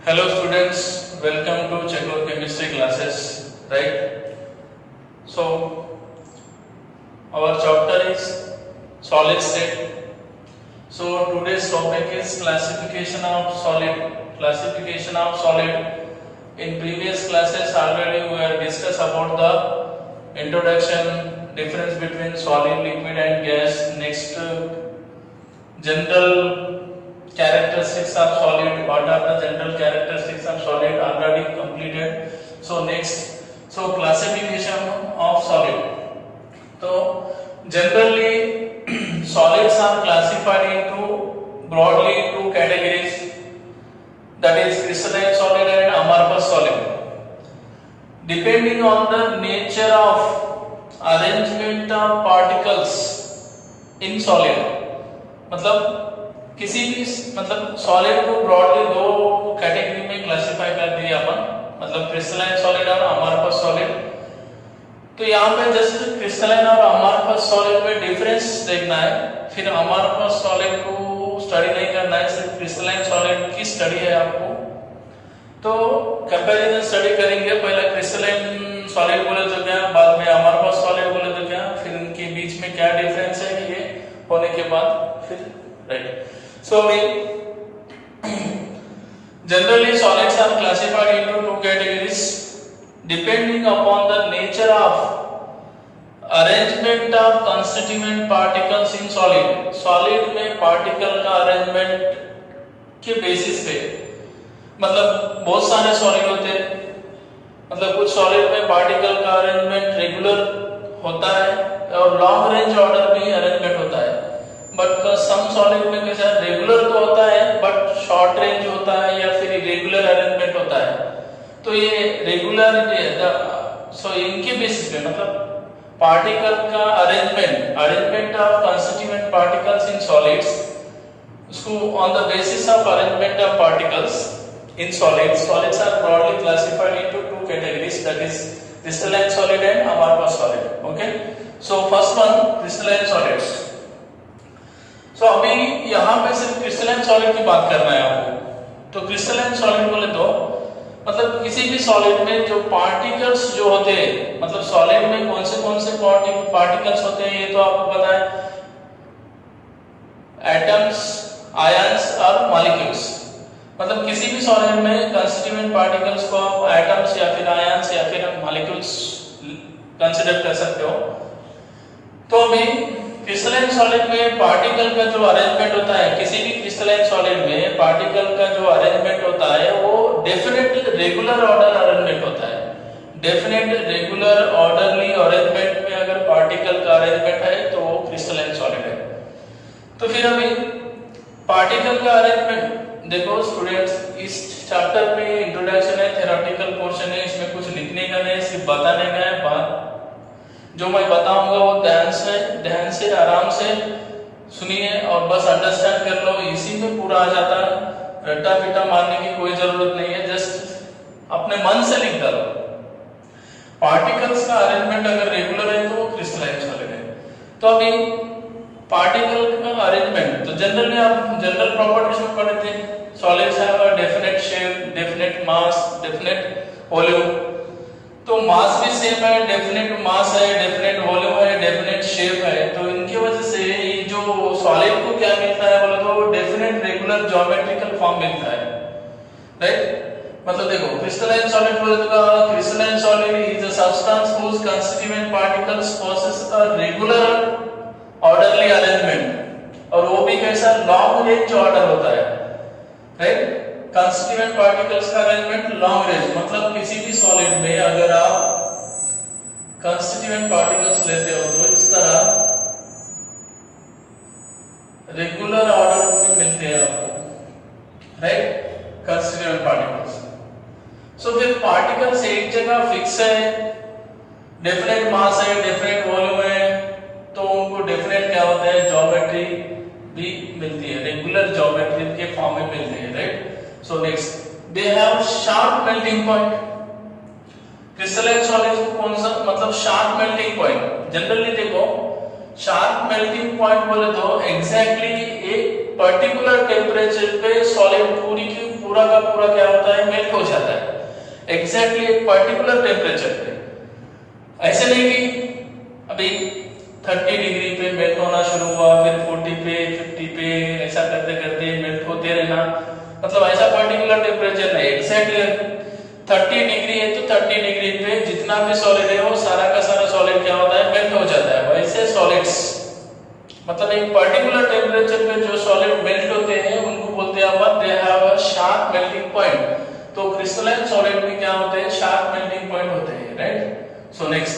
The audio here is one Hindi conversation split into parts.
Hello students, welcome to Checochemistry classes, right? So our chapter is solid state. So today's topic is classification of solid. Classification of solid. In previous classes already we have discussed about the introduction, difference between solid, liquid and gas. Next general characteristics of solid. What are the general characteristics of solid? Already completed. So next, so classification of solid. So generally solids are classified into broadly two categories, that is crystalline solid and amorphous solid. Depending on the nature of arrangement of particles in solid, मतलब किसी भी सॉलिड को ब्रॉडली दो कैटेगरी में क्लासिफाई कर दिया अपन, मतलब क्रिस्टलाइन सॉलिड और अमॉर्फस सॉलिड. तो यहाँ पे जस्ट क्रिस्टलाइन और अमॉर्फस सॉलिड में डिफरेंस देखना है, फिर अमॉर्फस सॉलिड को स्टडी नहीं करना है, सिर्फ क्रिस्टलाइन सॉलिड की स्टडी है आपको. तो कंपैरिजन स्टडी करेंगे, पहले क्रिस्टलाइन सॉलिड बोले तो क्या, बाद में अमॉर्फस सॉलिड बोले तो क्या, फिर इनके बीच में क्या डिफरेंस है, ये होने के बाद फिर right. So generally solids are classified into two categories depending upon the nature of arrangement of constituent particles in solid. Solid में particle का arrangement के basis पे, मतलब बहुत सारे solid होते हैं, मतलब कुछ solid में particle का arrangement regular होता है और long range order में arrangement होता है. बट सम सॉलिड में कैसा रेगुलर तो होता है बट शॉर्ट रेंज होता है या फिर इरेगुलर अरेंजमेंट होता है. तो ये रेगुलरिटी है. सो इनके बेसिस पे मतलब पार्टिकल का arrangement of constituent particles in solids, उसको on the basis of arrangement of particles in solids are broadly classified into two categories, that is crystalline solid and amorphous solid. Okay, so first one crystalline solids. तो अभी यहाँ पे सिर्फ क्रिस्टलाइन सॉलिड की बात करना है आपको. तो क्रिस्टलाइन सॉलिड बोले तो मतलब किसी भी सॉलिड में जो पार्टिकल्स जो होते हैं, मतलब सॉलिड में कौन से पार्टिकल्स होते हैं ये तो आपको पता है, एटम्स, आयंस और मॉलिक्यूल्स. मतलब किसी भी सॉलिड में कंस्टिट्यूएंट पार्टिकल्स को आप एटम्स या फिर आयंस या फिर मॉलिक्यूल्स कंसीडर कर सकते हो. तो अभी क्रिस्टलाइन सॉलिड में पार्टिकल का जो अरेंजमेंट होता है, किसी भी क्रिस्टलाइन सॉलिड में पार्टिकल का जो अरेंजमेंट होता है वो डेफिनेट रेगुलर ऑर्डर अरेंजमेंट होता है. डेफिनेट रेगुलर ऑर्डरली अरेंजमेंट में अगर पार्टिकल का अरेंजमेंट है तो वो क्रिस्टलाइन सॉलिड है. तो फिर अभी पार्टिकल का अरेंजमेंट देखो स्टूडेंट्स, इस चैप्टर में इंट्रोडक्शन है, थ्योरेटिकल पोर्शन है, इसमें कुछ लिखने का नहीं, सिर्फ बताने का है. बात जो मैं बताऊंगा वो ध्यान से आराम से सुनिए और बस अंडरस्टैंड कर लो, इसी में पूरा आ जाता है. रट्टा पिटा मारने की कोई जरूरत नहीं है, जस्ट अपने मन से लिख डालो. पार्टिकल्स का अरेंजमेंट अगर रेगुलर है तो वो क्रिस्टलाइन सॉलिड है. तो अभी पार्टिकल का अरेंजमेंट तो जनरली आप जनरल प्रॉपर्टीज में पढ़े थे, solids have a definite shape, definite mass, definite volume. तो मास भी सेम है, डेफिनेट मास है, डेफिनेट वॉल्यूम है, डेफिनेट शेप है. तो इनकी वजह से ये जो सॉलिड को क्या मिलता है बोले तो डेफिनेट रेगुलर ज्योमेट्रिकल फॉर्म मिलता है, राइट. मतलब देखो क्रिस्टलाइन सॉलिड बोले तो crystalline solid is a substance whose constituent particles possess a regular orderly arrangement, और वो भी कैसा लॉन्ग रेंज ऑर्डर होता है, राइट. कंस्टिट्यूएंट पार्टिकल्स का अरेंजमेंट लॉन्ग रेंज, मतलब किसी भी सॉलिड में अगर आप कंस्टिट्यूएंट पार्टिकल्स लेते हो तो इस तरह रेगुलर ऑर्डर में मिलते हैं आपको, राइट, कंस्टिट्यूएंट पार्टिकल्स. सो फिर पार्टिकल्स एक जगह फिक्स है, डेफिनेट मास है, डेफिनेट वॉल्यूम है, तो उनको डेफिनेट क्या होता है, ज्योमेट्री भी मिलती है, रेगुलर ज्योमेट्री के फॉर्म में मिलते हैं, right. So next, they have sharp melting point. Crystalline solid को कौन सा मतलब शार्प मेल्टिंग पॉइंट, जनरली देखो शार्प मेल्टिंग पॉइंट बोले तो एग्जैक्टली एक पर्टिकुलर टेम्परेचर पे सॉलिड पूरी की पूरा का पूरा क्या होता है, मेल्ट हो जाता है एग्जैक्टली एक पर्टिकुलर टेम्परेचर पे। ऐसे नहीं कि अभी 30 डिग्री पे मेल्ट होना शुरू हुआ, फिर 40 पे 50 पे ऐसा करते करते मेल्ट होते रहना, मतलब ऐसा पर्टिकुलर टेम्परेचर नहीं, एग्जैक्टली 30 डिग्री है तो 30 डिग्री पे जितना भी सॉलिड है वो सारा का सारा सॉलिड क्या होता है, मेल्ट हो जाता है। वैसे सॉलिड्स मतलब एक पर्टिकुलर टेम्परेचर पे जो सॉलिड मेल्ट होते हैं उनको बोलते हैं अपन they have a sharp melting point. तो क्रिस्टलाइन सॉलिड में क्या होते हैं, शार्प मेल्टिंग पॉइंट होते हैं, right. So next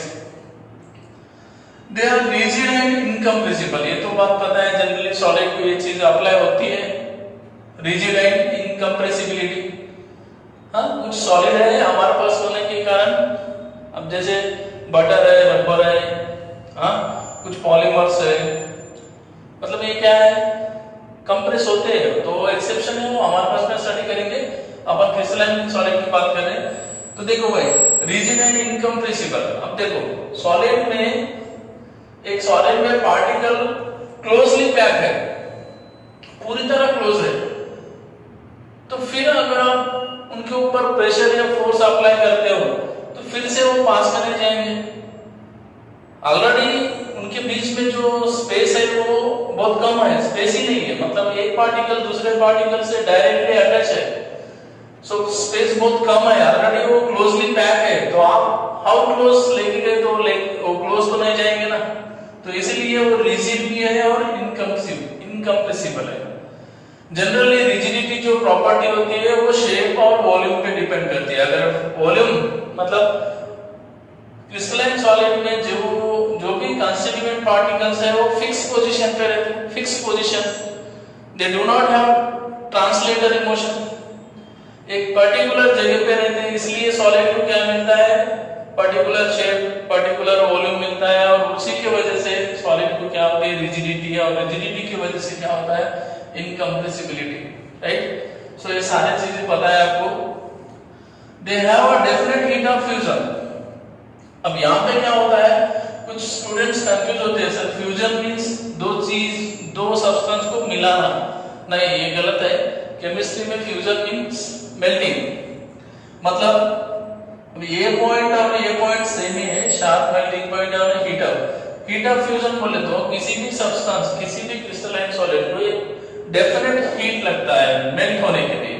they are rigid and incompressible. ये तो बात पता है, जनरली सॉलिड को ये चीज अप्लाई होती है, रिजिड एंड इनकम्प्रेसिबिलिटी। हाँ, कुछ सॉलिड है हमारे पास होने के कारण, अब जैसे बटर है, रबर है, हाँ कुछ पॉलीमर्स है, मतलब ये क्या है, कंप्रेस होते हैं। तो एक्सेप्शन है वो हमारे पास में स्टडी करेंगे। अपन क्रिस्टलाइन सॉलिड की बात करें तो देखो भाई रिजिड एंड इनकम्प्रेसिबल। अब देखो सॉलिड में, एक सॉलिड में पार्टिकल क्लोजली पैक है, पूरी तरह क्लोज है, तो फिर अगर आप उनके ऊपर प्रेशर या फोर्स अप्लाई करते हो तो फिर से वो पास करने जाएंगे। ऑलरेडी उनके बीच में जो स्पेस है वो बहुत कम है, स्पेस ही नहीं है, मतलब एक पार्टिकल दूसरे पार्टिकल से डायरेक्टली अटैच है, सो स्पेस बहुत कम है, ऑलरेडी वो क्लोजली पैक है। तो आप हाउ क्लोज लेके गए तो वो क्लोज तो नहीं जाएंगे ना, तो इसीलिए वो रिजिड भी है और इनकम्प्रेसिबल है। जनरली रिजिडिटी जो प्रॉपर्टी होती है वो शेप और वॉल्यूम पे डिपेंड करती है। अगर वॉल्यूम मतलब क्रिस्टलाइन सॉलिड में जो भी कंस्टिट्यूएंट पार्टिकल्स है वो फिक्स पोजीशन पे रहते हैं, fix position, they do not have translator motion, एक पर्टिकुलर जगह पे रहते हैं, इसलिए सॉलिड को क्या मिलता है, पर्टिकुलर शेप, पर्टिकुलर वॉल्यूम मिलता है, और उसी की वजह से सॉलिड को क्या होती है, रिजिडिटी, और रिजिडिटी की वजह से क्या होता है, इनकम्प्रेसिबिलिटी, राइट। सो ये सारी चीजें पता है आपको। दे have a definite heat of fusion. अब यहाँ पे क्या होता है, कुछ स्टूडेंट्स कंफ्यूज होते हैं, सर फ्यूजन मींस दो सब्सटेंस को मिलाना, नहीं ये गलत है। केमिस्ट्री में फ्यूजन मींस मेल्टिंग, मतलब ये पॉइंट और ये पॉइंट सेम ही है, शार्प मेल्टिंग पॉइंट और हीट ऑफ फ्यूजन बोले तो किसी भी सब्सटेंस, किसी भी क्रिस्टलाइन सॉलिड को एक डेफिनेट हीट लगता है मेल्ट होने के लिए,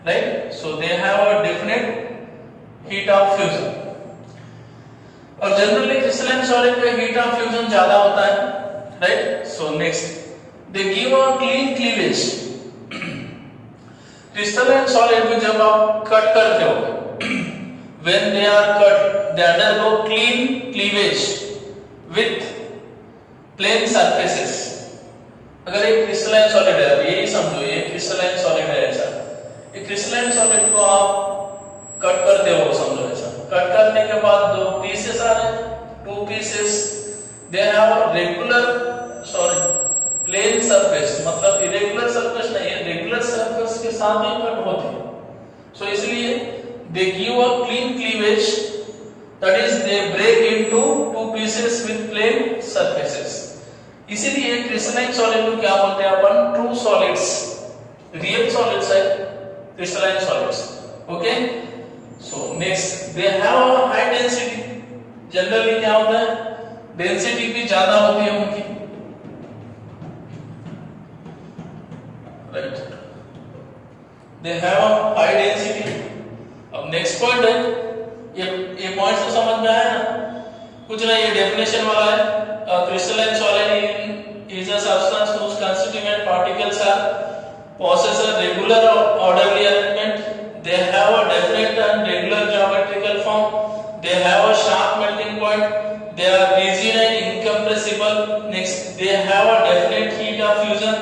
right. So they have a definite heat of fusion, और जनरली क्रिस्टलाइन सॉलिड का हीट ऑफ फ्यूजन ज्यादा होता है, right. So next they give a clean cleavage. Crystalline solid में जब आप कट करते हो, when they are cut they undergo clean cleavage with plane surfaces। अगर एक क्रिस्टलाइन सॉलिड है, अब यही समझो ये क्रिस्टलाइन सॉलिड है, ऐसा एक क्रिस्टलाइन सॉलिड को आप कट करते हो, समझो ऐसा, कट करने के बाद दो पीसेस आ रहे हैं, two pieces, they have regular plain surface, मतलब इरेगुलर सरफेस नहीं है, रेगुलर सरफेस के साथ ही कट होते हैं। सो इसलिए they give a clean cleavage, that is they break into two pieces with plane surfaces। इसीलिए क्रिस्टलाइन सॉलिड को क्या बोलते हैं अपन, ट्रू सॉलिड्स, रियल सॉलिड्स है crystalline solids, okay. So next they have a high density. Generally क्या होता है, डेंसिटी भी ज्यादा होती है उनकी, right, they have a high density. अब नेक्स्ट पॉइंट है, ये पॉइंट तो समझ में आया ना, कुछ नहीं, ये डेफिनेशन वाला है। Crystalline solid is a substance whose constituent particles are possess a regular orderly arrangement, they have a definite and regular geometrical form, they have a sharp melting point, they are rigid and incompressible, next they have a definite heat of fusion,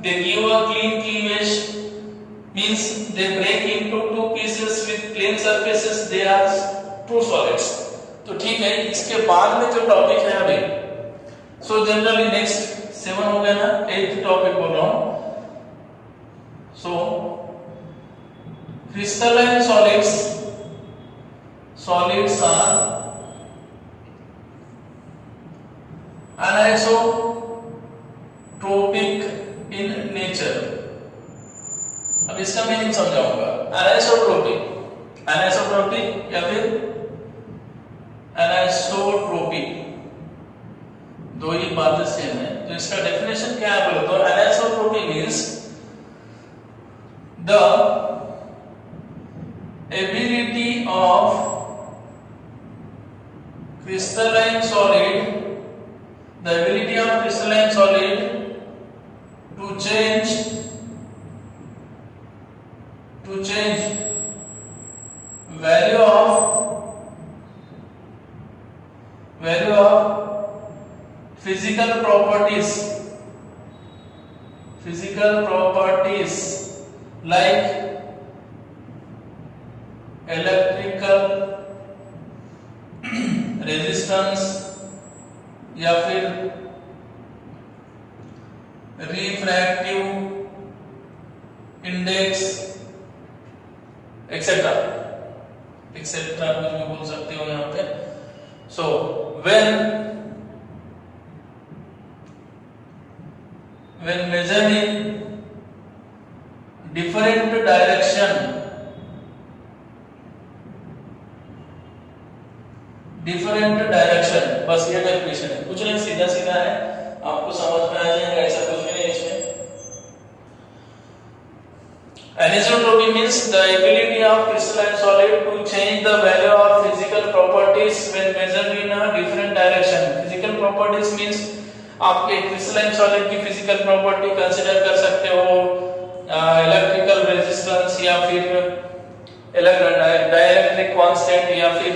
they give a clean cleavage, means they break into two pieces with plane surfaces, they are true solids। तो ठीक है, इसके बाद में जो टॉपिक है अभी, सो जनरली नेक्स्ट 7 हो गया ना, 8th टॉपिक बोल रहा हूं। So crystalline solids are anisotropic in nature, अब इसका मीनिंग समझाऊंगा। एनिसोट्रोपी, एनिसोट्रोपी या फिर एनिसोट्रोपी, दो ही बातें सेम है। तो इसका डेफिनेशन क्या है बोलो तो anisotropy means the ability of crystalline solid, the ability of crystalline solid to change value of physical properties like electrical resistance या फिर रिफ्रैक्टिव इंडेक्स एक्सेट्रा एक्सेट्रा कुछ भी बोल सकते हो यहां पे। So when measured in different direction, बस ये डेफिनेशन है, कुछ नहीं, सीधा सीधा है, आपको समझ में आ जाएगा, ऐसा कुछ भी नहीं इसमें। Anisotropy means the ability of crystalline solid to change the value of physical properties when measured in a different direction. Physical properties means आपके crystalline solid की physical property कंसीडर कर सकते हो इलेक्ट्रिकल रेजिस्टेंस या फिर डाइलेक्ट्रिक कांस्टेंट या फिर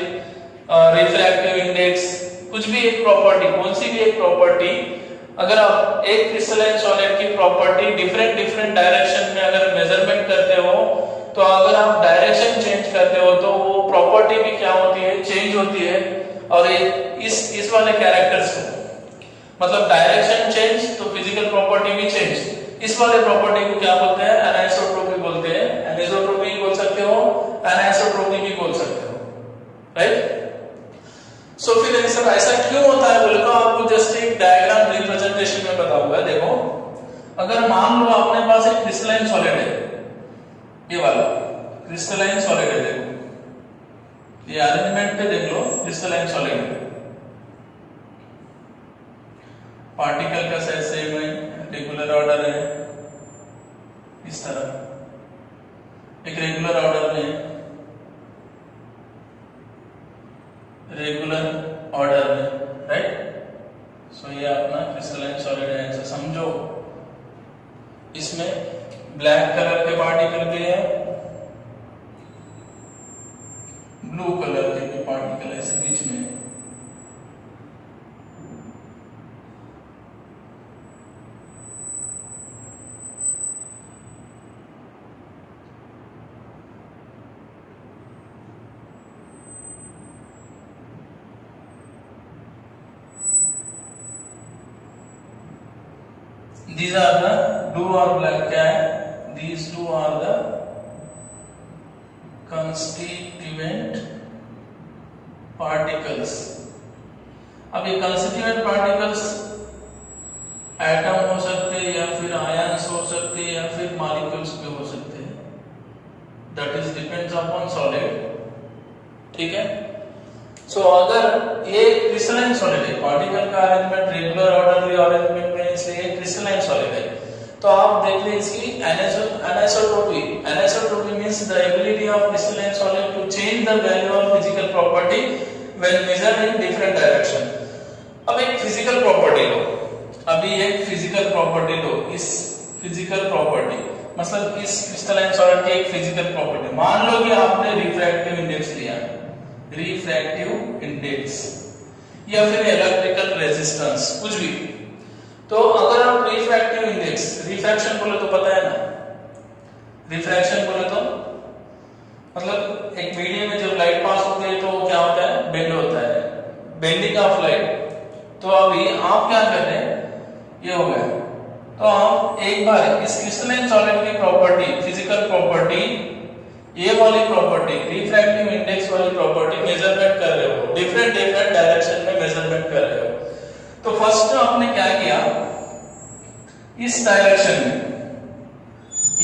रिफ्रैक्टिव इंडेक्स, कुछ भी एक प्रॉपर्टी, कौन सी भी एक प्रॉपर्टी, अगर आप एक क्रिस्टलाइन सॉलिड की प्रॉपर्टी डिफरेंट डायरेक्शन में अगर मेजरमेंट करते हो, तो अगर आप डायरेक्शन चेंज करते हो तो वो प्रॉपर्टी भी क्या होती है, चेंज होती है। और इस वाले कैरेक्टर्स को मतलब डायरेक्शन चेंज तो फिजिकल प्रॉपर्टी भी चेंज, इस वाले प्रॉपर्टी को क्या बोलते हैं, एनिसोट्रोपी बोलते हैं। एनिसोट्रोपी बोल सकते हो, एनिसोट्रोपी भी बोल सकते हो, राइट। सो फिर ऐसा क्यों होता है बोले तो आपको जस्ट एक डायग्राम रिप्रेजेंटेशन में बताऊंगा। देखो, अगर मान लो अपने पास एक क्रिस्टलाइन सॉलिड है, ये वाला क्रिस्टलाइन सॉलिड है, देखो ये अरेंजमेंट पे देख लो, क्रिस्टलाइन सॉलिड है, पार्टिकल का साइज सेम है, रेगुलर ऑर्डर है, इस तरह एक रेगुलर ऑर्डर में, रेगुलर ऑर्डर में, राइट। सो ये अपना क्रिस्टलाइन सॉलिड है, ऐसा समझो। इसमें ब्लैक कलर के पार्टिकल भी है, ब्लू कलर के भी पार्टिकल ऐसे बीच में। These are the blue or black क्या है, these two are the constituent particles। अब ये constituent particles एटम हो सकते हैं या फिर आयंस हो सकते हैं या फिर मॉलिक्यूल्स भी हो सकते हैं, that is depends upon solid, ठीक है। सो अगर ये क्रिस्टलाइन सॉलिड है, पार्टिकल का अरेंजमेंट रेगुलर ऑर्डरली अरेंजमेंट में, इसलिए क्रिस्टलाइन सॉलिड है, तो आप देख लीजिए इसकी anisotropy. Anisotropy means the ability of crystalline solid to change the value of physical property when measured in different direction. अब एक फिजिकल प्रॉपर्टी लो, अभी एक फिजिकल प्रॉपर्टी लो, इस फिजिकल प्रॉपर्टी मतलब इस क्रिस्टलाइन सॉलिड की एक फिजिकल प्रॉपर्टी, मान लो कि आपने रिफ्रैक्टिव इंडेक्स लिया, रिफ्रैक्टिव इंडेक्स या फिर इलेक्ट्रिकल रेजिस्टेंस, कुछ भी। तो अगर आप रिफ्रैक्टिव इंडेक्स, रिफ्रैक्शन बोले तो पता है ना, रिफ्रैक्शन बोले तो मतलब एक मीडियम में जब लाइट पास होती है तो क्या होता है, बेंड होता है, बेंडिंग ऑफ लाइट। तो अभी आप क्या कर रहे हैं, ये हो गया, तो आप एक बार इस क्रिस्टलाइन सॉलिड की प्रॉपर्टी, फिजिकल प्रॉपर्टी, ये वाली प्रॉपर्टी रिफ्रैक्टिव इंडेक्स वाली प्रॉपर्टी मेजरमेंट कर रहे हो, डिफरेंट डायरेक्शन में मेजरमेंट कर रहे हो। तो फर्स्ट आपने क्या किया, इस डायरेक्शन में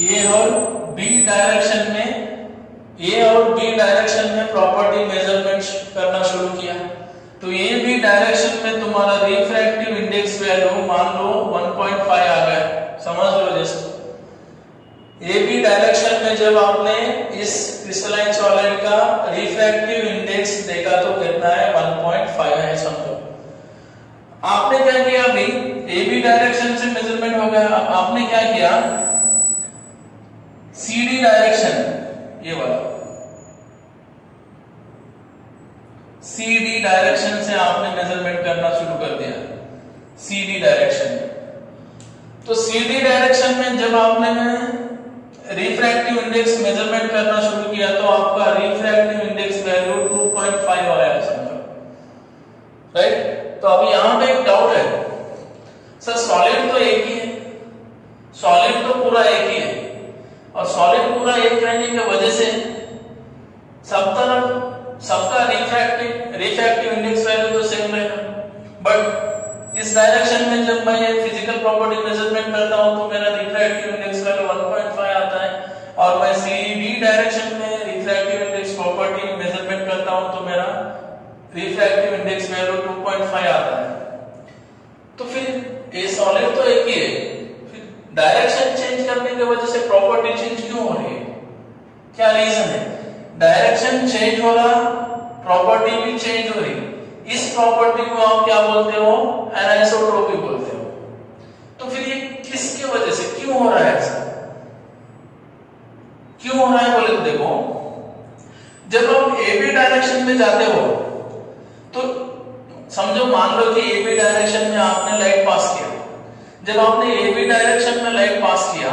ये और बी डायरेक्शन में, ए और बी डायरेक्शन में प्रॉपर्टी मेजरमेंट करना शुरू किया। तो ए बी डायरेक्शन में तुम्हारा रिफ्रैक्टिव इंडेक्स वैल्यू मान लो 1.5 आ गया, समझ लो। जैसे ए बी डायरेक्शन में जब आपने इस क्रिस्टलाइन सॉलिड का रिफ्रैक्टिव इंडेक्स देखा तो कितना है, 1.5 है समझो। आपने क्या किया, अभी ए बी डायरेक्शन से मेजरमेंट हो गया, आपने क्या किया, सी डी डायरेक्शन, ये वाला सी डी डायरेक्शन से आपने मेजरमेंट करना शुरू कर दिया, सी डी डायरेक्शन। तो सी डी डायरेक्शन में जब आपने रिफ्रैक्टिव इंडेक्स मेजरमेंट करना शुरू किया तो आपका रिफ्रैक्टिव इंडेक्स वैल्यू 2.5 आया समझो, राइट। तो अभी यहां पे एक डाउट है, सर सॉलिड तो एक ही है, सॉलिड तो पूरा एक ही है, और सॉलिड पूरा एक रहने की वजह से सब तरफ सबका रिफ्रैक्टिव इंडेक्स वैल्यू तो सेम रहेगा। बट इस डायरेक्शन में जब मैं फिजिकल प्रॉपर्टी मेजरमेंट करता हूं तो मेरा रिफ्रैक्टिव इंडेक्स वैल्यू 1.5 आता है, और मैं सी डी डायरेक्शन में रिफ्रैक्टिव इंडेक्स प्रॉपर्टी मेजरमेंट करता हूं तो मेरा रिफ्रैक्टिव इंडेक्स वैल्यू 2.5 आता है। तो फिर ये सॉलिड तो एक ही है, फिर डायरेक्शन चेंज करने की वजह से प्रॉपर्टी चेंज क्यों हो रही है, क्या रीजन है? डायरेक्शन चेंज हो रहा, प्रॉपर्टी भी चेंज हो रही। इस प्रॉपर्टी को आप क्या बोलते हो, एनिसोट्रोपी बोलते हो। तो फिर ये किसकी वजह से क्यों हो रहा है ऐसा, क्यों हो रहा है बोले तो देखो, जब आप ए बी डायरेक्शन में जाते हो तो समझो, मान लो कि ए बी डायरेक्शन में आपने लाइट पास किया। जब आपने ए बी डायरेक्शन में लाइट पास किया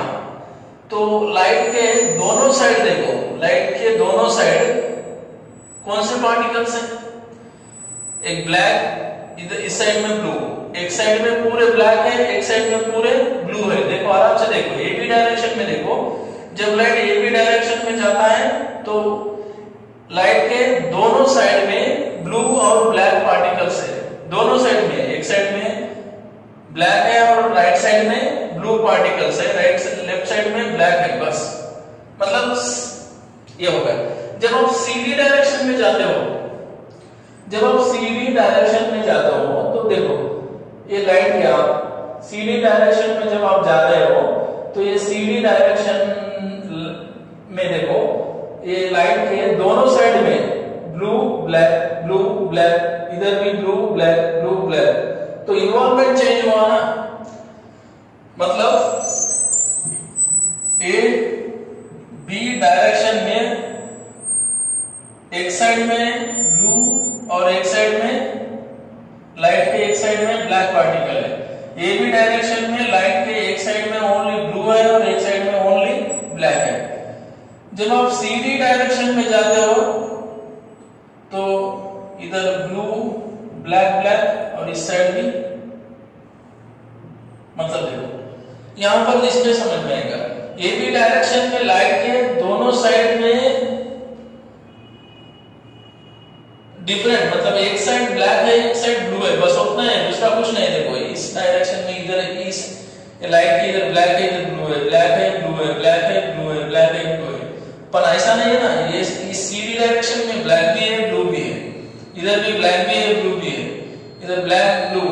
तो लाइट के दोनों साइड देखो, लाइट के दोनों साइड कौन से पार्टिकल्स हैं, एक ब्लैक, इधर इस साइड में ब्लू, एक साइड में पूरे ब्लैक है, एक साइड में पूरे ब्लू है। देखो आराम से देखो, ए बी डायरेक्शन में देखो, जब लाइट ए बी डायरेक्शन में जाता है तो लाइट के दोनों साइड में ब्लू और ब्लैक पार्टिकल्स है, दोनों साइड में, एक साइड में ब्लैक है और राइट साइड में ब्लू पार्टिकल्स है, लेफ्ट साइड में ब्लैक है, बस मतलब ये होगा। जब आप सी डी डायरेक्शन में जाते हो, जब आप सी डी डायरेक्शन में जाते हो तो देखो ये लाइट क्या, सी डी डायरेक्शन में जब आप जा रहे हो तो ये सी डी डायरेक्शन में देखो, ये लाइट के दोनों साइड में ब्लू ब्लैक, इधर भी ब्लू ब्लैक, तो इन्वॉल्वमेंट चेंज हुआ ना, मतलब ए बी डायरेक्शन में एक साइड में ब्लू और एक साइड में लाइट के एक साइड में ब्लैक पार्टिकल है। ए बी डायरेक्शन में लाइट के एक साइड में ओनली ब्लू है और एक साइड में ओनली ब्लैक है। जब आप सी डी डायरेक्शन में जाते हो तो इधर ब्लू ब्लैक और इस साइड भी, मतलब देखो यहां पर इसमें समझ में आएगा, ए बी डायरेक्शन में लाइट के दोनों साइड में डिफरेंट, मतलब एक साइड ब्लैक है एक साइड ब्लू है, बस उतना है, दूसरा कुछ नहीं। देखो इस डायरेक्शन में इधर इस लाइट की इधर ब्लैक है इधर ब्लू है, ब्लैक है ब्लू है, ब्लैक है ब्लू है, ब्लैक है ब्लू है, पर ऐसा नहीं है ना, ये इस सी डी डायरेक्शन में ब्लैक भी है ब्लू भी है, इधर भी ब्लैक भी है ब्लू भी है, इधर black blue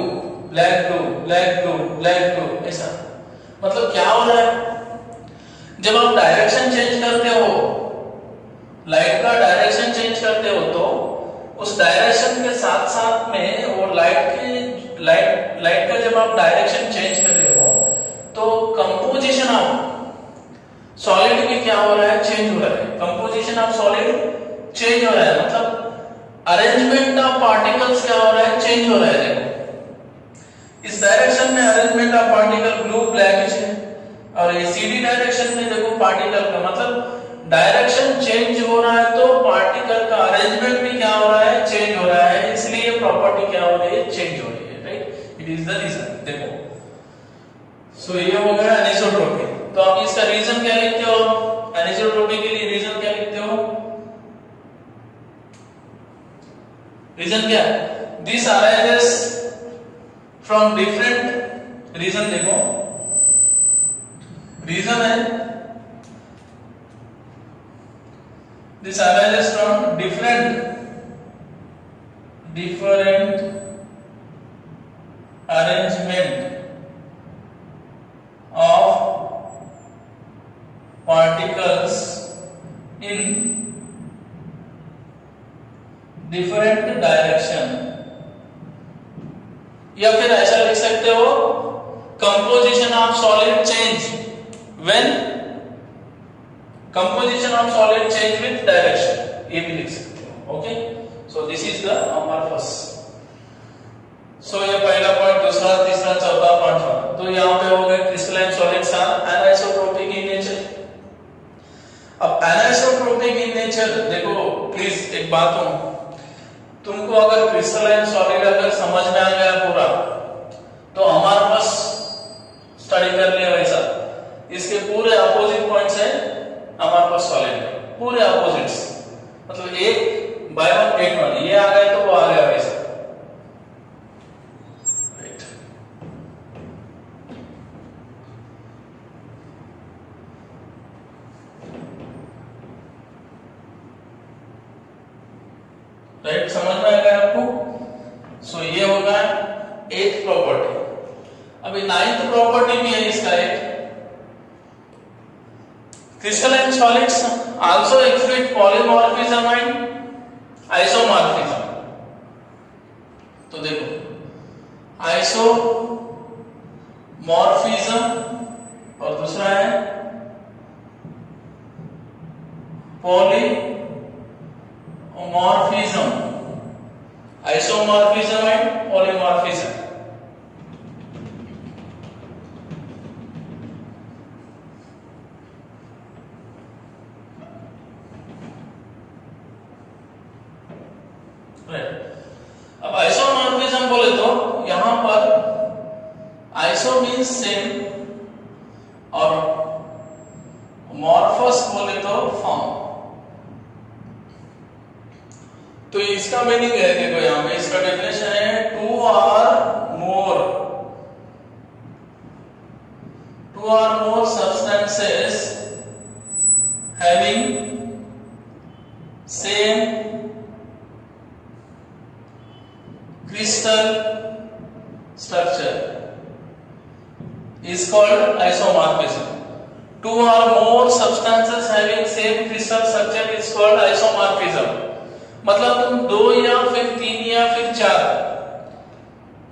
black blue black blue black blue, ऐसा मतलब क्या हो रहा है, जब आप डायरेक्शन चेंज करते हो, लाइट का डायरेक्शन चेंज करते हो तो उस डायरेक्शन के साथ साथ में वो लाइट का जब आप डायरेक्शन चेंज कर रहे हो तो कंपोजिशन ऑफ सॉलिड भी क्या हो रहा है, चेंज हो रहा है। कंपोजिशन ऑफ सॉलिड चेंज हो रहा है, मतलब अरेंजमेंट ऑफ पार्टिकल्स क्या हो रहा है, चेंज हो रहा है। देखो इस डायरेक्शन में arrangement of particle blue black है, और ये सी डी डायरेक्शन में देखो पार्टिकल का मतलब डायरेक्शन चेंज हो रहा है तो पार्टिकल का अरेंजमेंट भी क्या हो रहा है, चेंज हो रहा है, इसलिए प्रॉपर्टी क्या हो रही है, चेंज हो रही है, right. It is the reason. देखो सो ये हो गया एनिसोट्रोपी। तो आप इसका रीजन क्या लिखते हो, एनिसोट्रोपी के लिए रीजन क्या लिखते हो, रीजन क्या, this arises from different reason. देखो रीजन है This arises from different arrangement of particles in different direction, या फिर ऐसा लिख सकते हो composition of solid change when composition of solid change with direction, ये भी लिख सकते हो. Okay, so this is the amorphous. So ये पहला पॉइंट, दूसरा, तीसरा, चौथा, पांचवा. तो यहाँ पे हो गए crystalline solids are anisotropic in nature. अब एनाइसोट्रोपिक इन नेचर, देखो प्लीज एक बात हो, तुमको अगर क्रिस्टलाइन सॉलिड अगर समझ में आ गया पूरा, तो अमॉर्फस स्टडी कर लिया वैसा. इसके पूरे अपोजिट पॉइंट्स है अमॉर्फस सॉलिड, पूरे अपोजिट्स, मतलब एक बाय वन गेट वन, ये आ गया तो वो आ गया वैसा. राइट, राइट, समझ में आ गया आपको. सो ये होगा एथ प्रॉपर्टी. अभी नाइन्थ प्रॉपर्टी भी है इसका एक, crystalline solids also exhibit polymorphism and isomorphism. तो देखो isomorphism और दूसरा है polymorphism. isomorphism and polymorphism. अब आइसोमॉर्फिज्म बोले तो यहां पर आइसो मींस सेम और मॉर्फस बोले तो फॉर्म. तो इसका मीनिंग है, देखो यहां पे इसका डेफिनेशन है two or more substances having same crystal structure is called isomorphism. Two or more substances having same crystal structure is called isomorphism. मतलब तुम दो या फिर तीन या फिर चार,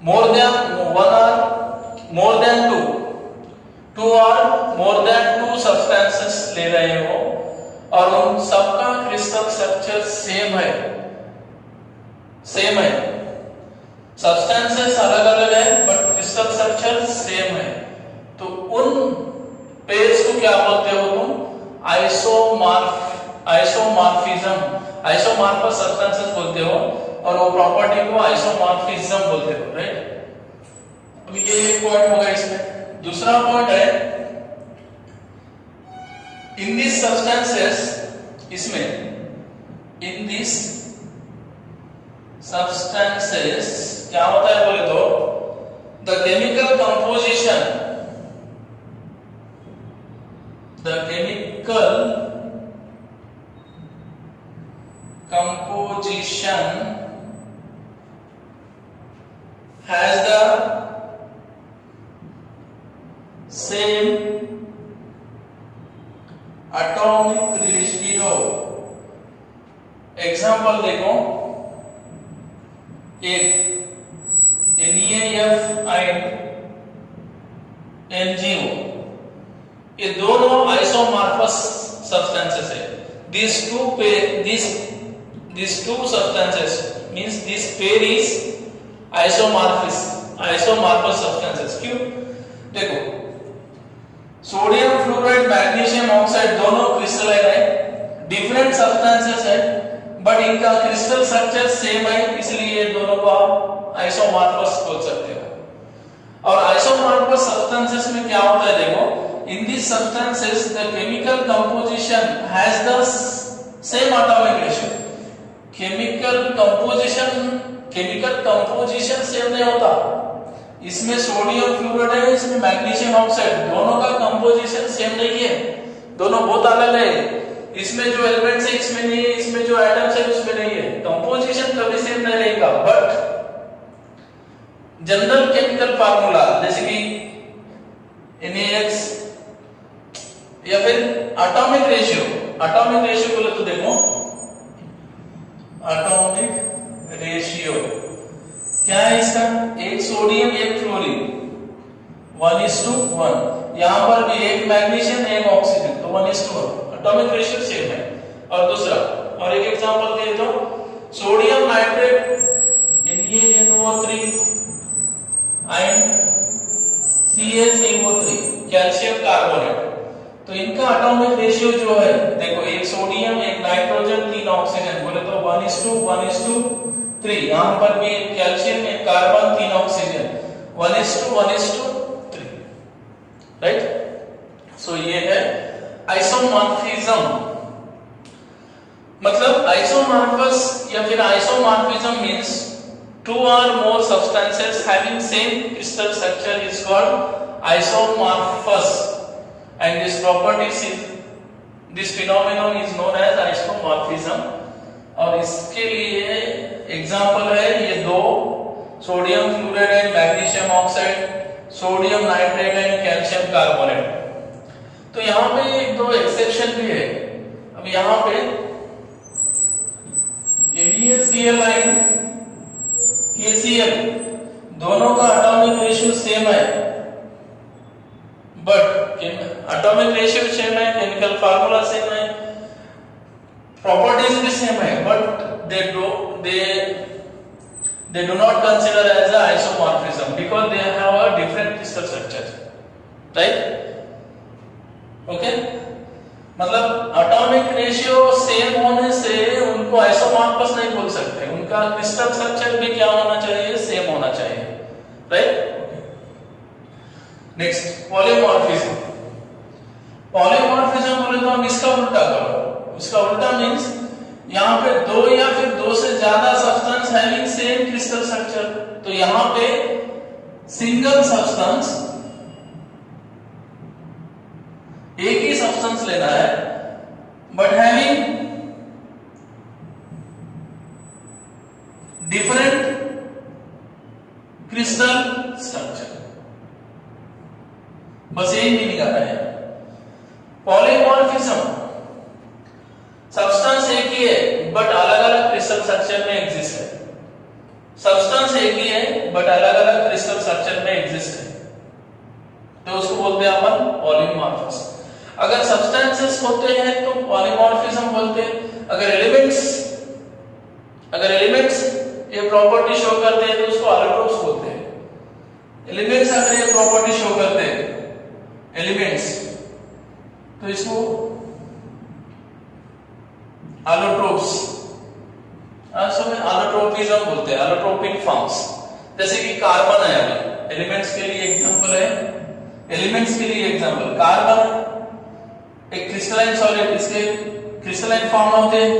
more than one or more than two or more than two substances ले रहे हो और उन सबका क्रिस्टल स्ट्रक्चर सेम है. सब्सटेंसेस अलग अलग है बट क्रिस्टल स्ट्रक्चर सेम है. तो उन पेयर्स को क्या बोलते हो तुम? आइसोमॉर्फस सब्सटेंसेस बोलते हो और वो प्रॉपर्टी को आइसोमॉर्फिज्म बोलते हो. राइट, अब ये एक पॉइंट होगा इसमें. दूसरा पॉइंट है इन दिस सब्सटेंसेस, इसमें इन दिस सब्सटेंसेस क्या होता है बोले तो the chemical composition has the same atomic ratio. Example देखो, एक NeF and NGO, ये दोनों आइसोमॉर्फस सब्सटेंसेस है. These two substances means this pair is isomorphous substances. क्यों? देखो सोडियम फ्लोराइड मैग्नीशियम ऑक्साइड दोनों क्रिस्टलाइन है, डिफरेंट सब्सटेंसेस है बट इनका क्रिस्टल स्ट्रक्चर सेम है, इसलिए ये दोनों को आप आइसोमॉर्फस बोल सकते हो. और आइसोमॉर्फस सब्सटेंसेस में क्या होता है, देखो in this substances the chemical composition has the same atomic ratio. Chemical composition same नहीं होता. इसमें सोडियम फ्लोराइड है, इसमें मैग्नीशियम ऑक्साइड, दोनों का कंपोजिशन सेम नहीं है, दोनों बहुत अलग है. इसमें जो एलिमेंट्स है इसमें नहीं है, इसमें जो एटम्स है उसमें नहीं है, कंपोजिशन कभी सेम नहीं रहेगा। बट जनरल केमिकल फार्मूला जैसे कि NaX या फिर एटॉमिक रेशियो बोले तो देखो एटॉमिक रेशियो क्या है इसका, एक सोडियम एक फ्लोरीन 1:1, यहां पर भी एक मैग्नीशियम एक ऑक्सीजन तो 1:1, एटॉमिक रेशियो सेम है। और दूसरा और एक एग्जांपल दे दो, sodium nitrate NaNO3 and CaCO3 calcium carbonate, तो इनका एटॉमिक रेशियो जो है देखो, एक सोडियम एक नाइट्रोजन तीन ऑक्सीजन बोले तो 1:1:3, यहां पर भी एक कैल्शियम एक कार्बन तीन ऑक्सीजन 1:1:3, राइट। सो ये है आइसोमॉर्फिज्म। मतलब आइसोमॉर्फस या फिर isomorphism means two or more substances having same crystal structure is called isomorphous, and this phenomenon is known as isomorphism। और इसके लिए एग्जांपल है ये दो, sodium fluoride and magnesium oxide, sodium nitrate and calcium carbonate. तो यहाँ पे एक दो एक्सेप्शन भी है। अब यहाँ पे NaCl लाइन KCl दोनों का एटॉमिक रेशियो सेम है, बट एटॉमिक रेशियो सेम है, केमिकल फार्मूला सेम है, प्रॉपर्टीज भी सेम है, but they do not consider as a isomorphism because they have a different crystal structure, right? Okay, मतलब एटॉमिक रेशियो सेम होने से उनको आइसोमॉर्फस नहीं बोल सकते, उनका क्रिस्टल स्ट्रक्चर भी क्या होना चाहिए, सेम होना चाहिए, राइट। Next polymorphism. पॉलीमॉर्फिज्म बोले तो हम इसका उल्टा करो, इसका उल्टा मींस यहाँ पे दो या फिर दो से ज्यादा substance having same crystal structure, तो यहाँ पे सिंगल सब्सटेंस एक ही सब्सटेंस लेना है but having different crystal structure, बस यही मीनिंग आता है। पॉलीमॉर्फिज्म सब्सटेंस एक ही है बट अलग अलग क्रिस्टल स्ट्रक्चर में एग्जिस्ट है, सब्सटेंस एक ही है बट अलग अलग क्रिस्टल स्ट्रक्चर में एग्जिस्ट है, तो उसको बोलते हैं अपन पॉलीमॉर्फस। अगर सब्सटेंसेस होते हैं तो पॉलीमॉर्फिज्म बोलते हैं। अगर एलिमेंट्स ये प्रॉपर्टी शो करते हैं तो उसको एलोट्रोप्स बोलते हैं। एलिमेंट्स अगर ये प्रॉपर्टी शो करते हैं एलिमेंट्स तो इसको एलोट्रोप्स एलोट्रोपिज्म बोलते हैं, एलोट्रोपिक फॉर्म्स। जैसे कि कार्बन है, अभी एलिमेंट्स के लिए एग्जांपल है, एलिमेंट्स के लिए एग्जांपल कार्बन एक क्रिस्टलाइन सॉलिड, इसके क्रिस्टलाइन फॉर्म होते हैं,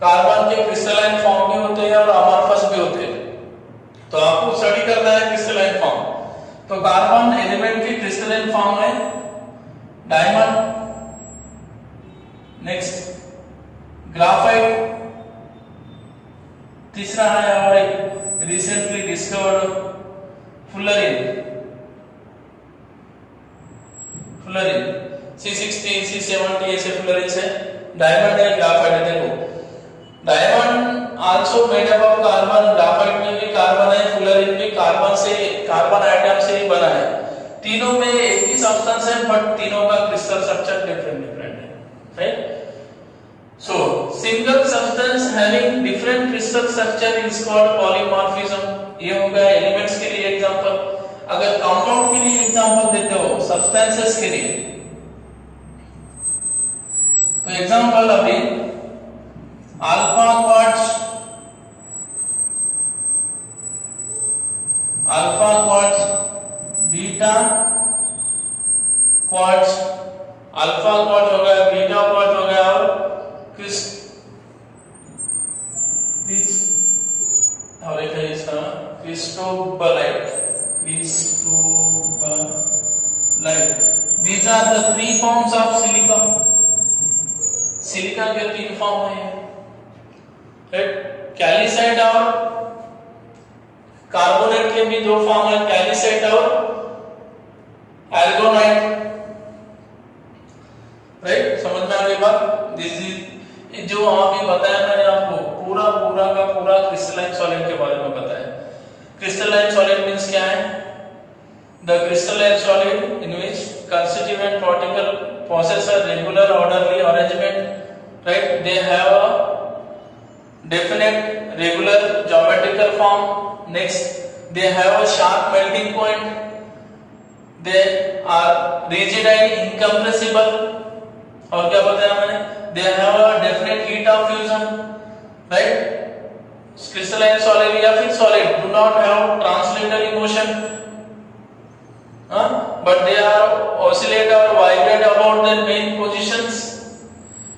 कार्बन के क्रिस्टलाइन फॉर्म भी होते हैं और अमॉर्फस भी होते हैं। तो आपको स्टडी करना है क्रिस्टलाइन फॉर्म, तो कार्बन एलिमेंट की क्रिस्टलाइन फॉर्म है डायमंड, नेक्स्ट ग्राफाइट, तीसरा है और एक recently discovered fullerene C60 C70 ऐसे फ्लोरेंस है, डायमंड है, ग्राफाइट है। देखो diamond also made up of carbon, graphite में भी कार्बन है, फ्लोरीन भी कार्बन एटम से ही बना है। तीनों में एक ही सब्सटेंस है बट तीनों का क्रिस्टल स्ट्रक्चर डिफरेंट है, right. So single substance having different crystal structure is called polymorphism. ये हो गया एलिमेंट्स के लिए एग्जांपल। अगर कंपाउंड के लिए एग्जांपल देते हो सब्सटेंसेस के लिए, तो एग्जांपल अभी alpha quartz, beta quartz, alpha quartz हो गया, बीटा क्वार्ट्ज हो गया, और और एक है इसका क्रिस्टोबलाइट। These are the three forms of silica के 3 फॉर्म है, राइट। कैल्साइट और कार्बोनेट के भी 2 फॉर्म है, कैल्साइट और एल्गोनाइट, राइट। समझ में आ गई बात। दिस इज जो अभी बताया मैंने आपको पूरा का पूरा क्रिस्टलाइन सॉलिड के बारे में बताया। क्रिस्टलाइन सॉलिड मींस क्या है? The crystalline solid in which constituent particle possess a regular orderly arrangement, right? They have a definite regular geometrical form. Next, they have a sharp melting point. They are rigid and incompressible. और क्या बताया मैंने? They have a definite heat of fusion, right? Crystalline solid या फिर solid do not have translatory motion, but they are oscillate or vibrate about their main positions.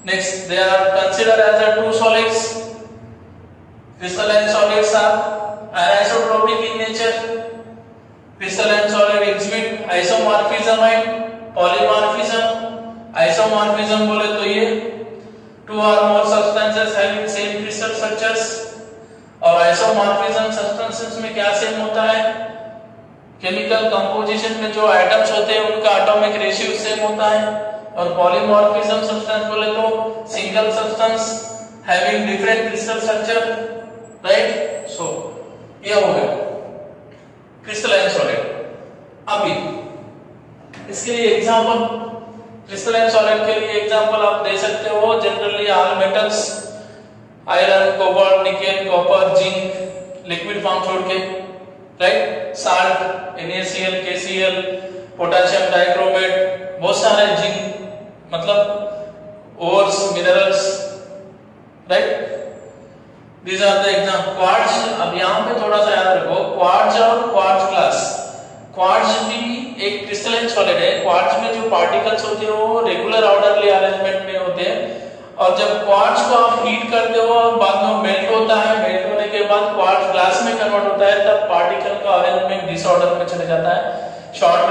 Next, they are considered as a true solids. Crystalline solids are anisotropic in nature. Crystalline solid exhibit isomorphism and polymorphism. Isomorphism बोले तो ये two or more substances having same crystal structures, और isomorphism substances में क्या सेम होता है? केमिकल कंपोजिशन में जो एटम्स होते हैं उनका एटॉमिक रेशियो सेम होता है। और पॉलीमॉर्फिज्म सब्सटेंस बोले तो single substance having different crystal structure, right. So ये हो गया क्रिस्टलाइन सॉलिड। अभी इसके लिए एग्जांपल, क्रिस्टलाइन सॉलिड के लिए एग्जांपल आप दे सकते हो generally all metals, iron, cobalt, nickel, copper, zinc, liquid form छोड़ के, right. Salt, NaCl, KCl, potassium dichromate, बहुत सारे जिंक, मतलब ores, minerals, right. These are the example. Quartz, अब यहां पे थोड़ा सा याद रखो, क्वार्ट्ज और क्वार्ट्ज ग्लास। क्वार्ट्ज भी एक क्रिस्टलाइन सॉलिड है। क्वार्ट्ज में जो पार्टिकल्स होते हैं वो रेगुलर ऑर्डरली अरेंजमेंट में होते हैं, और जब क्वार्ट्ज को आप हीट करते हो और बाद में मेल्ट होता है, मेल्ट होने के बाद क्वार्ट्ज ग्लास में कन्वर्ट होता है, तब पार्टिकल का अरेंजमेंट डिसऑर्डर में चले जाता है, शॉर्ट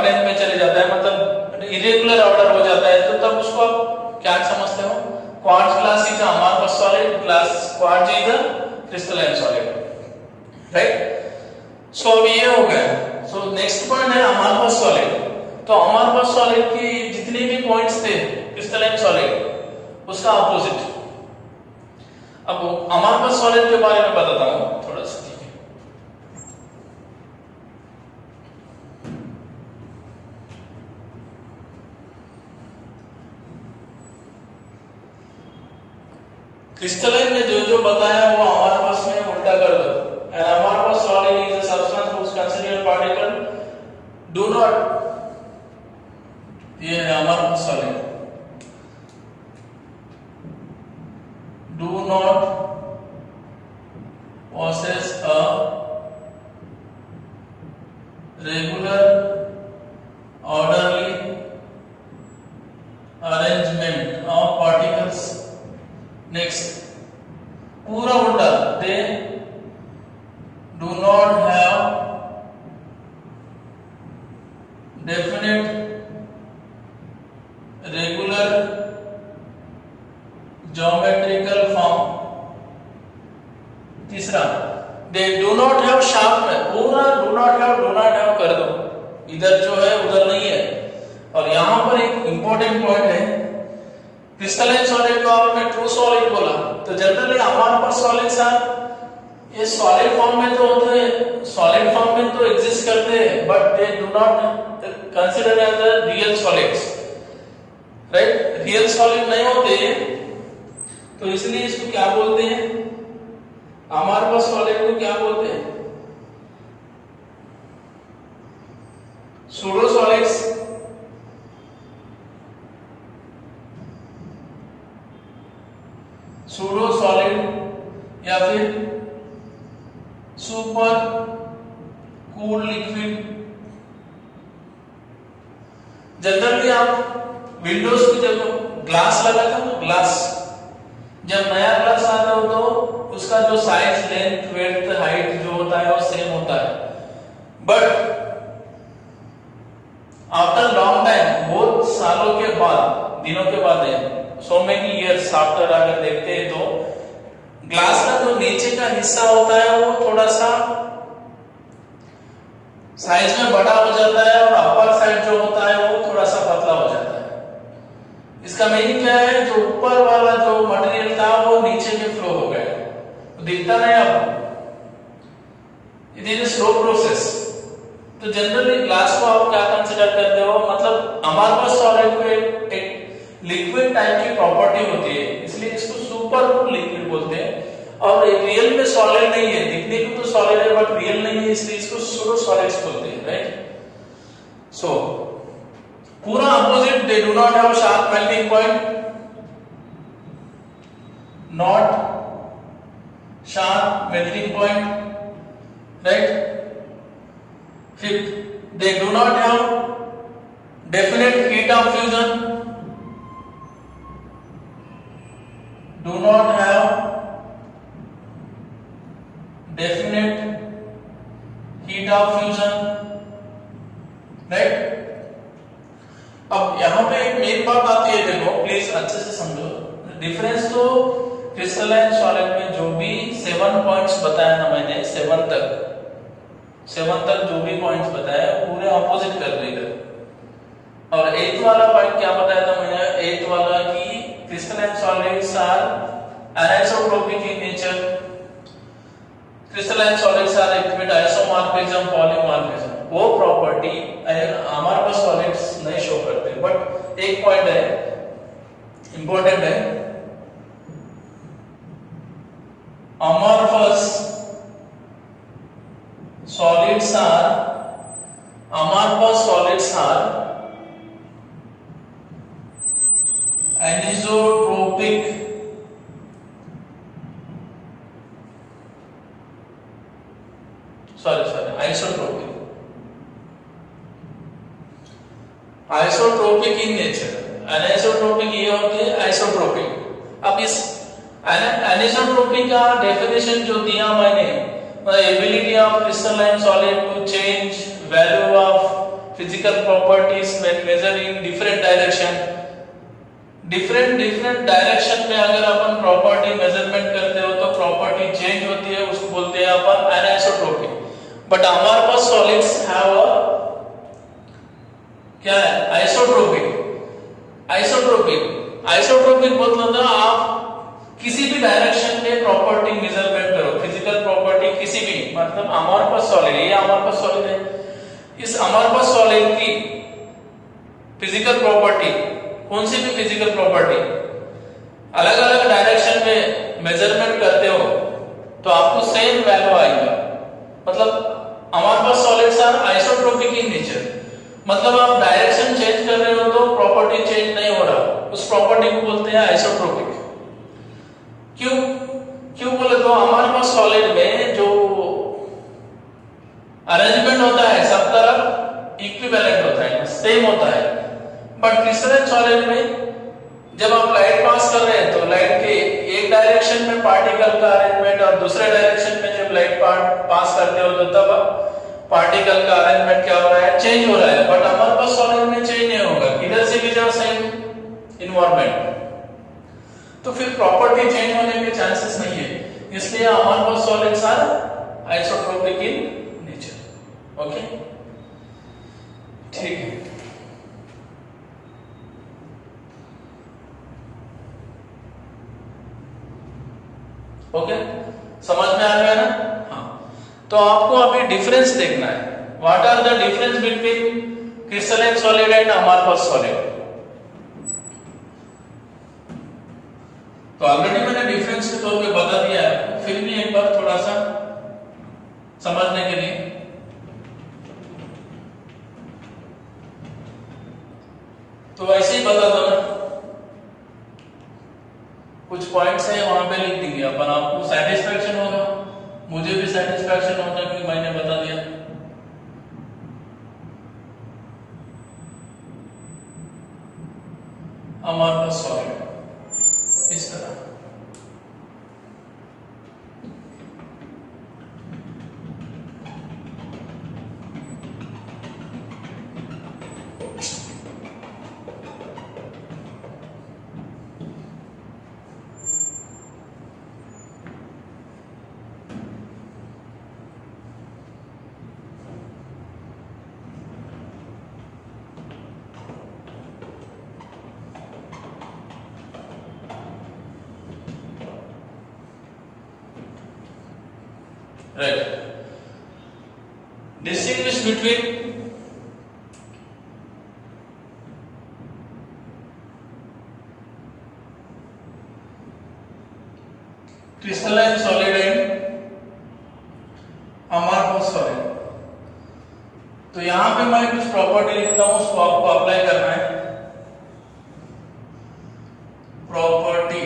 रेंज में चले जाता है, मतलब इरेगुलर ऑर्डर हो जाता है। तो तब उसको आप क्या समझते हो? Quartz glass is amorphous solid, glass quartz is a crystalline solid, right. So अब ये हो गया। सो नेक्स्ट पॉइंट है अमॉर्फस सॉलिड। तो अमॉर्फस सॉलिड की जितने भी पॉइंट्स थे क्रिस्टलाइन सॉलिड, उसका अपोजिट। अब अमॉर्फस सॉलिड के बारे में बताता हूं थोड़ा सा, ठीक है। क्रिस्टलाइन में जो बताया वो अमॉर्फस में उल्टा कर दो। An amorphous solid is a substance whose constituent particle do not, ये है amorphous solid, do not possess a regular orderly arrangement of particles. Next, पूरा उल्टा, they do not have definite regular geometrical form. तीसरा, they do not have sharp, पूरा do not have कर दो, इधर जो है उधर नहीं है। और यहां पर एक इंपॉर्टेंट पॉइंट है, क्रिस्टलाइन सॉलिड को आपने ट्रू सॉलिड बोला, तो जनरली अमॉर्फस सॉलिड्स आर, ये सॉलिड फॉर्म में तो होते हैं, सॉलिड फॉर्म में तो एग्जिस्ट करते हैं, but they do not consider as the real solids, right. Real solid नहीं होते हैं, तो इसलिए इसको क्या बोलते हैं? अमॉर्फस सॉलिड को क्या बोलते हैं? सूडो सॉलिड्स, सूडो सॉलिड या फिर सुपर कूल लिक्विड। जनरली आप विंडोज की जब ग्लास लगाते हो, ग्लास जब नया ग्लास आता हो तो उसका जो साइज, लेंथ, विड्थ, हाइट जो होता है वो सेम होता है, but after long time both सालों के बाद, दिनों के बाद है, सो मेनी इयर्स आफ्टर अगर देखते हैं तो ग्लास का जो नीचे का हिस्सा होता है वो थोड़ा सा साइज में बड़ा हो जाता है और अपर साइड जो होता है वो थोड़ा सा पतला हो जाता है। इसका मीनिंग क्या है, जो ऊपर वाला जो मटेरियल था वो नीचे में फ्लो हो गया, तो दिखता नहीं आपको, it is a slow process. तो जनरली ग्लास को आप क्या कंसिडर करते हो, मतलब हमारे पास सॉलिड में एक लिक्विड टाइप की प्रॉपर्टी होती है, इसलिए इसको सुपर लिक्विड बोलते हैं, और रियल में सॉलिड नहीं है, दिखने को तो सॉलिड है बट रियल नहीं है, इसलिए इसको सूडो सॉलिड्स बोलते हैं, राइट। सो पूरा opposite, they do not have sharp melting point, not sharp melting point, right. Fifth, they do not have definite heat of fusion, do not have definite heat of fusion, right। अब यहां पे एक मेन बात आती है, देखो प्लीज अच्छे से समझो डिफरेंस। तो क्रिस्टलाइन सॉलिड में जो भी 7 पॉइंट्स बताया ना मैंने, 7 तक जो भी पॉइंट्स बताया पूरे ऑपोजिट कर देगा। और 8th वाला पॉइंट क्या बताया था मैंने, 8th वाला कि crystalline solids are anisotropic in nature, crystalline solids are activate isomorphism, polymorphism, वो प्रॉपर्टी हमारे पास सॉलिड्स नहीं शो करते। बट एक पॉइंट है इंपॉर्टेंट है, amorphous solids are amorphous solids are anisotropic, isotropic in nature। anisotropic ये होते हैं isotropic। अब इस anisotropic का डेफिनेशन जो दिया मैंने, the ability of crystalline solid to change value of physical properties when measuring different direction, different direction में अगर अपन प्रॉपर्टी मेजरमेंट करते हो तो प्रॉपर्टी चेंज होती है, उसको बोलते हैं अपन अनिसोट्रोपिक। बट हमारे पास सॉलिड्स हैव क्या है, आइसोट्रोपिक मतलब ना आप किसी भी डायरेक्शन में प्रॉपर्टी मेजरमेंट करो, फिजिकल प्रॉपर्टी किसी भी, मतलब अमॉर्फस सॉलिड, ये अमॉर्फस सॉलिड है, इस अमॉर्फस सॉलिड की फिजिकल प्रॉपर्टी, कौन सी भी फिजिकल प्रॉपर्टी अलग अलग डायरेक्शन में मेजरमेंट करते हो तो आपको सेम वैल्यू आएगा। मतलब amorphous solids are isotropic in nature, मतलब आप डायरेक्शन चेंज कर रहे हो तो प्रॉपर्टी चेंज नहीं हो रहा, उस प्रॉपर्टी को बोलते हैं आइसोट्रोपिक। क्यों बोले तो हमारे पास सॉलिड में जो अरेंजमेंट होता है सब तरफ इक्विवेलेंट होता है, सेम होता है। बट क्रिस्टलाइन सॉलिड में जब आप लाइट पास कर रहे हैं तो लाइट के एक डायरेक्शन में पार्टिकल का अरेंजमेंट और दूसरे डायरेक्शन में जब लाइट पास करते हो तो तब पार्टिकल का अरेंजमेंट क्या हो रहा है, चेंज हो रहा है। बट हमारे पास सॉलिड में चेंज नहीं होगा, किधर से भी जाओ सेम इन्वायरमेंट, तो फिर प्रॉपर्टी चेंज होने के चांसेस नहीं है, इसलिए हमारे पास solids are isotropic in nature. Okay, ठीक है। ओके, समझ में आ गया ना? हाँ, तो आपको अभी डिफरेंस देखना है, what are the difference between crystalline solid and amorphous solid. तो ऑलरेडी मैंने डिफरेंस के तौर पे बता दिया है, फिर भी एक बार थोड़ा सा समझने के लिए। तो ऐसे ही बता दो, कुछ पॉइंट्स है वहां पे लिख देंगे अपन, आपको सेटिस्फैक्शन होगा, मुझे भी सेटिस्फैक्शन होगा कि मैंने बता दिया। अमॉर्फस सॉलिड इस तरह, right. Distinguish between crystalline solid and amorphous solid. तो यहां पे मैं कुछ प्रॉपर्टी लिखता हूं, उसको आपको अप्लाई करना है। Property,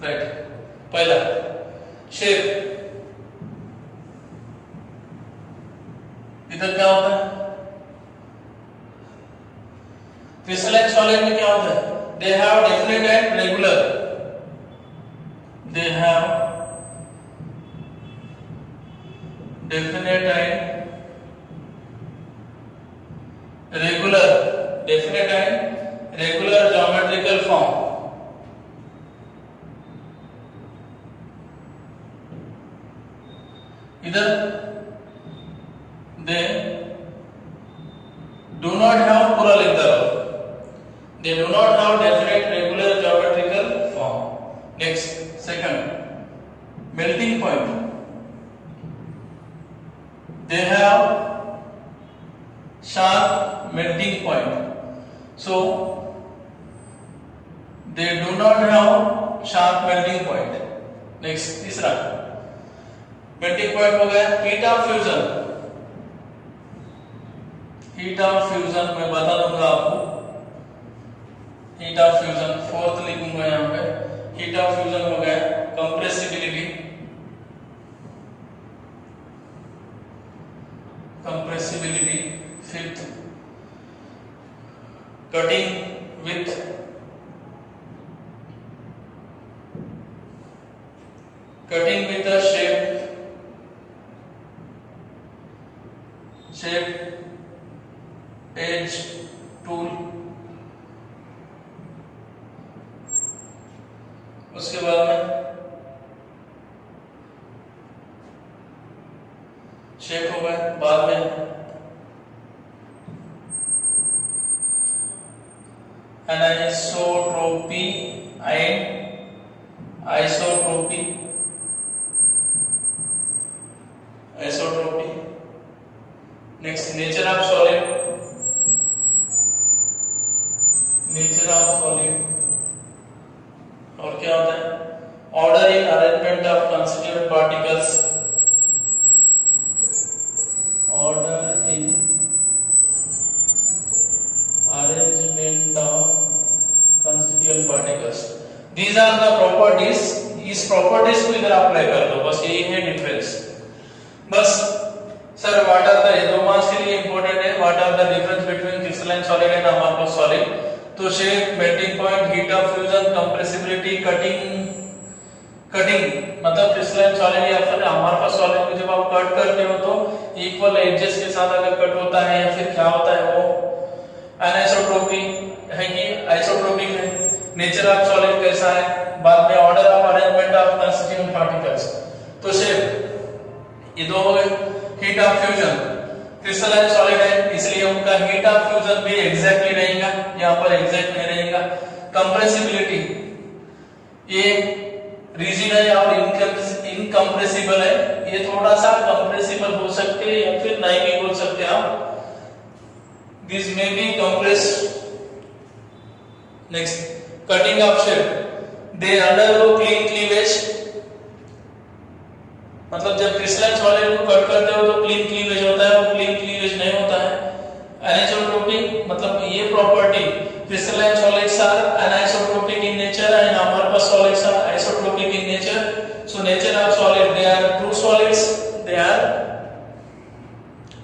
right. पहला शेप, इधर क्या होता है? क्रिस्टलाइन सॉलिड में क्या होता है? They have definite and regular, they have definite and regular geometrical form. Either they do not have पूरा लिखता रहो, they do not have definite regular geometrical form. Next, second, melting point. They have sharp melting point. So they do not have sharp melting point. Next, तीसरा melting point हो गया। heat of fusion, heat of fusion मैं बता दूंगा आपको। heat of fusion फोर्थ लिखूंगा यहाँ पे। हीट ऑफ फ्यूजन हो गया। Compressibility, fifth cutting with the shape edge tool. उसके बाद में शेप हो गया। बाद में anisotropy and isotropy. Next, nature of solid, और क्या होता है? Order in arrangement of constituent particles, order in arrangement of constituent particles. These are the properties. इस प्रॉपर्टीज को इधर अप्लाई कर दो, बस यही है डिफरेंस। बस sir what are the 2 marks के लिए इंपॉर्टेंट है, what are the difference between crystalline solid and amorphous solid. तो shape, melting point, heat of fusion, compressibility, cutting मतलब क्रिस्टलाइन सॉलिड या फिर अमॉर्फस सॉलिड को जब आप कट करते हो तो इक्वल एजेस के साथ अगर कट होता है या फिर क्या होता है वो एनिसोट्रोपी है कि आइसोट्रोपिक है। नेचर ऑफ सॉलिड कैसा है, बाद में order of arrangement of constituent particles. तो शेप ये दो हो गए। Heat of fusion, crystalline solid है इसलिए उनका हीट ऑफ फ्यूजन भी एग्जैक्टली रहेगा, यहाँ पर एग्जैक्ट नहीं रहेगा। कंप्रेसिबिलिटी, ये रिजिड है और इनकम्प्रेसिबल है, ये थोड़ा सा कंप्रेसिबल हो सकते हैं या फिर नहीं भी बोल सकते आप। This may be compressed. Next, cutting of shape, they undergo clean cleavage. मतलब जब क्रिस्टलाइन सॉलिड को कट करते हो तो क्लीन क्लीवेज होता है, वो क्लीन क्लीवेज नहीं होता है। एनिसोट्रोपी मतलब ये property, crystalline solids are anisotropic in nature and amorphous solids are isotropic in nature. So nature of solid, they are true solids, they are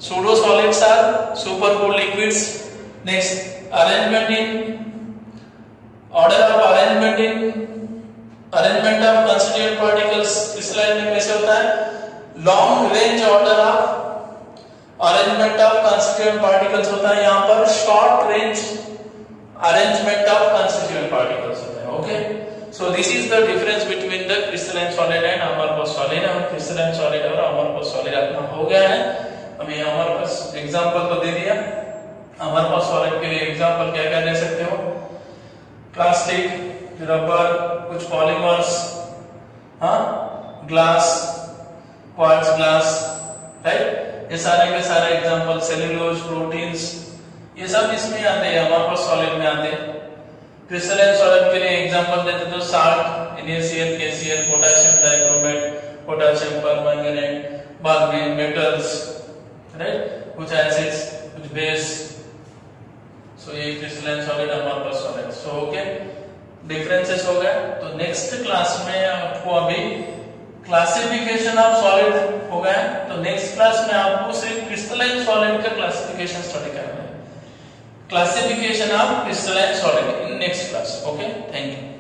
pseudo solids are supercooled liquids. Next, arrangement in order of arrangement of constituent particles crystalline में कैसे होता है? Long range order of arrangement of constituent particles होता है, यहाँ पर short range arrangement of constituent particles होता है। Okay, so this is the difference between the crystalline solid and amorphous solid। और crystalline solid और amorphous solid अपना हो गया है। अभी amorphous एग्जांपल तो दे दिया, amorphous solid के लिए एग्जांपल क्या क्या दे सकते हो? प्लास्टिक, रबर, कुछ पॉलीमर्स, हाँ ग्लास, क्वार्ट्ज ग्लास, राइट। ये सारे के सारे एग्जांपल, सेल्यूलोज, प्रोटीन्स, ये सब इसमें आते हैं, हमारे पास सॉलिड में आते हैं। क्रिस्टलाइन सॉलिड के लिए एग्जांपल देते तो salt, NaCl, KCl, potassium dichromate, potassium permanganate, बाद में मेटल्स, राइट, कुछ एसिड्स, कुछ बेस। सो ये क्रिस्टलाइन सॉलिड हमारे पास सॉलिड। सो ओके, डिफरेंसेस हो गए। तो नेक्स्ट क्लास में आपको अभी क्लासिफिकेशन ऑफ सॉलिड हो गया, तो नेक्स्ट क्लास में आपको सिर्फ क्रिस्टलाइन सॉलिड का क्लासिफिकेशन स्टडी करना है। Classification of crystalline solid in next class. Okay, thank you.